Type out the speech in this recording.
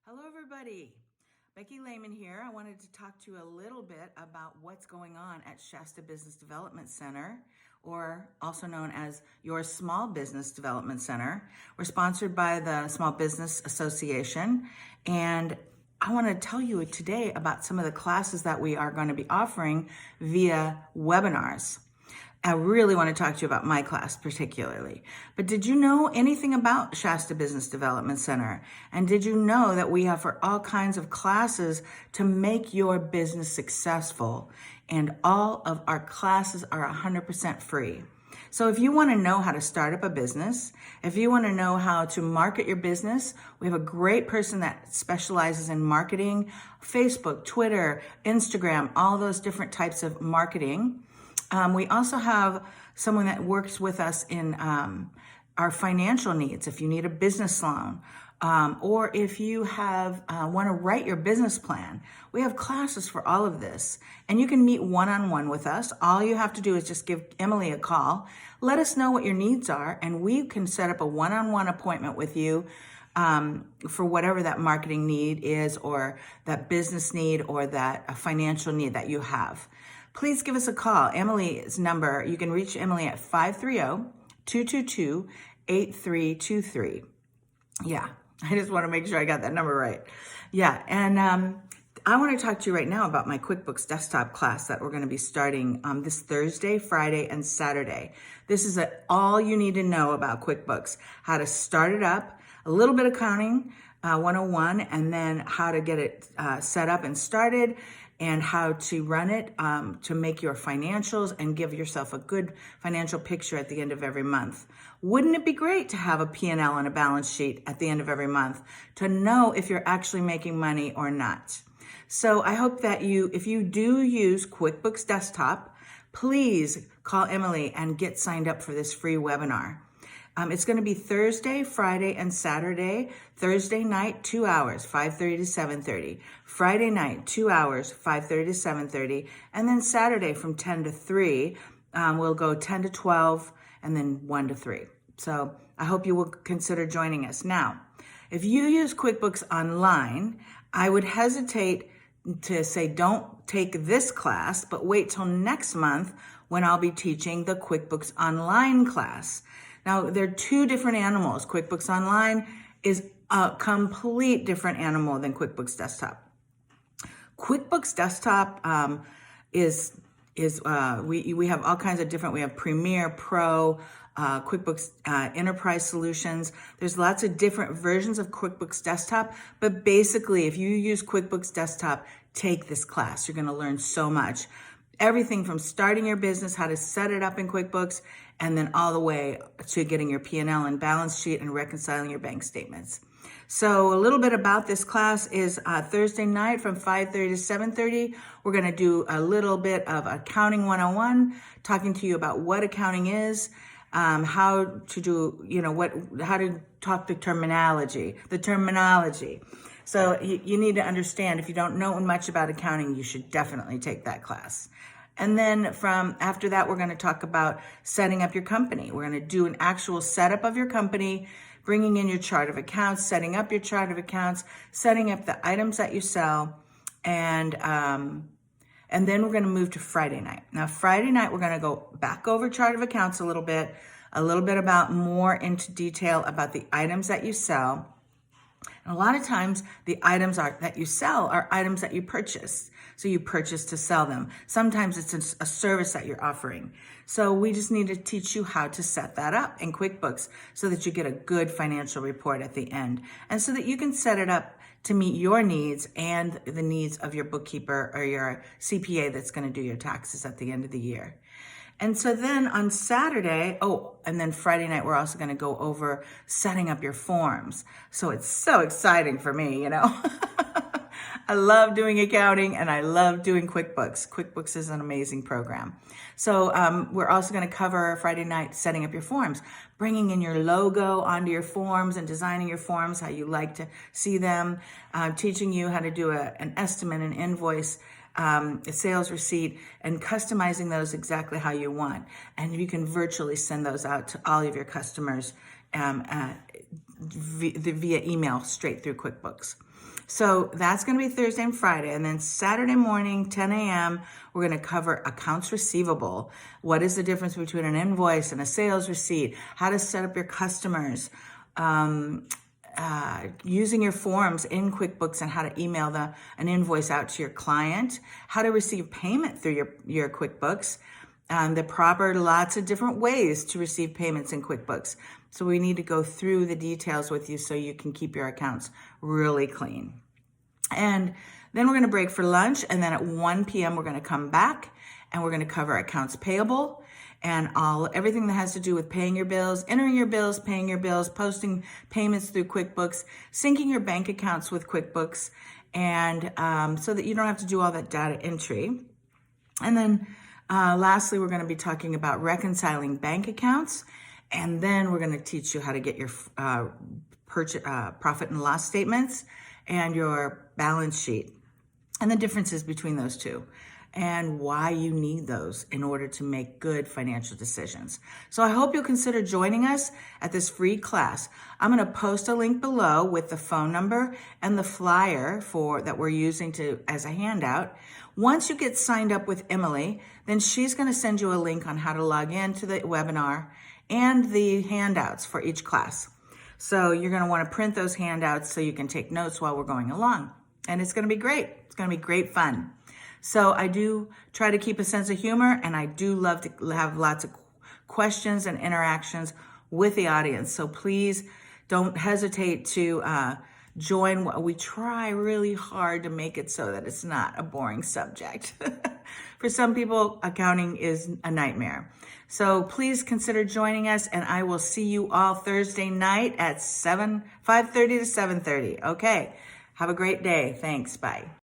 Hello, everybody. Becky Lehman here. I wanted to talk to you a little bit about what's going on at Shasta Business Development Center, or also known as your Small Business Development Center. We're sponsored by the Small Business Association, and I want to tell you today about some of the classes that we are going to be offering via webinars. I really want to talk to you about my class particularly. But did you know anything about Shasta Business Development Center? And did you know that we offer all kinds of classes to make your business successful? And all of our classes are 100% free. So if you want to know how to start up a business, if you want to know how to market your business, we have a great person that specializes in marketing, Facebook, Twitter, Instagram, all those different types of marketing. We also have someone that works with us in our financial needs. If you need a business loan, or if you want to write your business plan, we have classes for all of this. And you can meet one-on-one with us. All you have to do is just give Emily a call. Let us know what your needs are, and we can set up a one-on-one appointment with you for whatever that marketing need is, or that business need, or that financial need that you have. Please give us a call. Emily's number, you can reach Emily at 530-222-8323. Yeah, I just want to make sure I got that number right. Yeah, and I want to talk to you right now about my QuickBooks desktop class that we're going to be starting this Thursday, Friday, and Saturday. This is all you need to know about QuickBooks: how to start it up, a little bit of accounting 101, and then how to get it set up and started, and how to run it to make your financials and give yourself a good financial picture at the end of every month. Wouldn't it be great to have a P&L and a balance sheet at the end of every month to know if you're actually making money or not? So I hope that if you do use QuickBooks Desktop, please call Emily and get signed up for this free webinar. It's going to be Thursday, Friday, and Saturday. Thursday night, 2 hours, 5:30 to 7:30. Friday night, 2 hours, 5:30 to 7:30. And then Saturday from 10 to 3. We'll go 10 to 12 and then 1 to 3. So I hope you will consider joining us. Now, if you use QuickBooks Online, I would hesitate to say don't take this class, but wait till next month when I'll be teaching the QuickBooks Online class. Now, they're two different animals. QuickBooks Online is a complete different animal than QuickBooks Desktop. QuickBooks Desktop we have all kinds of different. We have Premier, Pro, QuickBooks Enterprise Solutions. There's lots of different versions of QuickBooks Desktop, but basically, if you use QuickBooks Desktop, take this class. You're going to learn so much. Everything from starting your business, how to set it up in QuickBooks, and then all the way to getting your P&L and balance sheet and reconciling your bank statements. So a little bit about this class is Thursday night from 5:30 to 7:30. We're going to do a little bit of Accounting 101, talking to you about what accounting is, how to do, how to talk the terminology. So you need to understand, if you don't know much about accounting, you should definitely take that class. And then after that, we're going to talk about setting up your company. We're going to do an actual setup of your company, bringing in your chart of accounts, setting up your chart of accounts, setting up the items that you sell, and then we're going to move to Friday night. Now, Friday night, we're going to go back over chart of accounts a little bit about more into detail about the items that you sell. And a lot of times, the items that you sell are items that you purchase. So you purchase to sell them. Sometimes it's a service that you're offering. So we just need to teach you how to set that up in QuickBooks so that you get a good financial report at the end, and so that you can set it up to meet your needs and the needs of your bookkeeper or your CPA that's going to do your taxes at the end of the year. And so then on Saturday, and then Friday night, we're also going to go over setting up your forms. So it's so exciting for me, I love doing accounting and I love doing QuickBooks. QuickBooks is an amazing program. So we're also going to cover Friday night setting up your forms, bringing in your logo onto your forms and designing your forms how you like to see them, teaching you how to do an estimate, an invoice, a sales receipt, and customizing those exactly how you want. And you can virtually send those out to all of your customers via email straight through QuickBooks. So that's going to be Thursday and Friday. And then Saturday morning, 10 a.m., we're going to cover accounts receivable. What is the difference between an invoice and a sales receipt? How to set up your customers, using your forms in QuickBooks, and how to email an invoice out to your client, how to receive payment through your QuickBooks, lots of different ways to receive payments in QuickBooks. So we need to go through the details with you so you can keep your accounts really clean. And then we're going to break for lunch, and then at 1 p.m. we're going to come back and we're going to cover accounts payable and everything that has to do with paying your bills, entering your bills, paying your bills, posting payments through QuickBooks, syncing your bank accounts with QuickBooks, and so that you don't have to do all that data entry. And then lastly, we're going to be talking about reconciling bank accounts, and then we're going to teach you how to get your profit and loss statements and your balance sheet, and the differences between those two, and why you need those in order to make good financial decisions. So I hope you'll consider joining us at this free class. I'm going to post a link below with the phone number and the flyer that we're using as a handout. Once you get signed up with Emily, then she's going to send you a link on how to log into the webinar and the handouts for each class. So you're going to want to print those handouts so you can take notes while we're going along. And it's going to be great. It's going to be great fun. So I do try to keep a sense of humor, and I do love to have lots of questions and interactions with the audience. So please don't hesitate to join. We try really hard to make it so that it's not a boring subject. For some people, accounting is a nightmare. So please consider joining us, and I will see you all Thursday night at 5:30 to 7:30. Okay. Have a great day. Thanks. Bye.